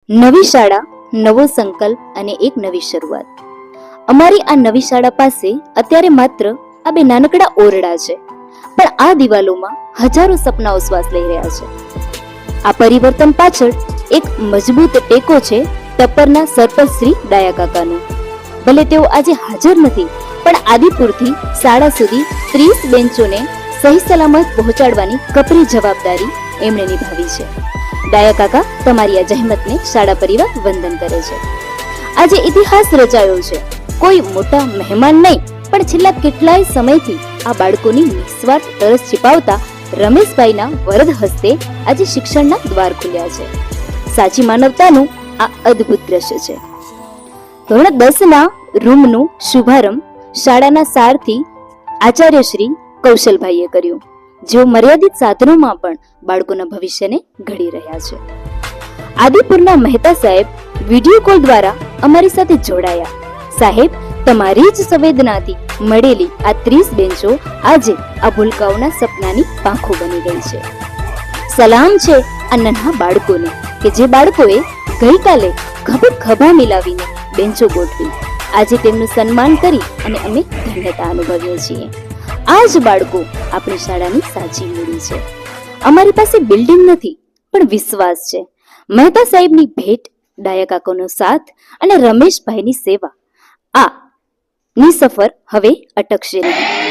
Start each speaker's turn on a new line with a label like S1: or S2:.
S1: નવી શાળા, નવો સંકલ્પ અને એક નવી શરૂઆત. અમારી આ નવી શાળા પાસે અત્યારે માત્ર આ બે નાનકડા ઓરડા છે, પણ આ દિવાલોમાં હજારો સપનાઓ શ્વાસ લઈ રહ્યા છે. આ પરિવર્તન પાછળ એક મજબૂત ટેકો છે ટપ્પરના સરપંચ શ્રી ડાયા કાકાનો. ભલે તેઓ આજે હાજર નથી, પણ આદિપુરથી શાળા સુધી 30 બેન્ચોને સહી સલામત પહોંચાડવાની કપરી જવાબદારી એમણે નિભાવી છે. ડાયા કાકા, તમારી આ જહેમતને શાળા પરિવાર વંદન કરે છે. આજે ઇતિહાસ રચાયો છે. કોઈ મોટા મહેમાન નહીં, પણ છેલ્લા કેટલાય સમયથી આ બાળકોની નિસ્વાર્થ તરસ छिपावता રમેશભાઈના વરદ હસ્તે આજે શિક્ષણના દ્વાર ખુલ્યા છે. સાચી માનવતાનું આ અદ્ભુત દ્રશ્ય છે. ધોરણ 10ના રૂમનું શુભારંભ શાળાના સારથી આચાર્ય શ્રી કૌશલભાઈએ કર્યું, જેઓ મર્યાદિત સાધનોમાં પણ બાળકોના ભવિષ્યને ઘડી રહ્યા છે. આદિપુરના મહેતા સાહેબ વિડીયો કોલ દ્વારા અમારી સાથે જોડાયા. સાહેબ, તમારી જ સંવેદનાથી મળેલી આ 30 બેન્ચો આજે આ ભૂલકાઓના સપનાની પાંખો બની ગઈ છે. સલામ છે આ નાના બાળકોને, કે જે બાળકોએ ગઈકાલે ખભા મિલાવીને બેન્ચો ગોઠવી. આજે તેમનું સન્માન કરી અને અમે ધન્યતા અનુભવીએ છીએ. આ જ બાળકો આપણી શાળાની સાચી મૂડી છે. અમારી પાસે બિલ્ડિંગ નથી, પણ વિશ્વાસ છે. મહેતા સાહેબની ભેટ, ડાયા કાકાનો સાથ અને રમેશભાઈની સેવા, આ ની સફર હવે અટકશે નહીં.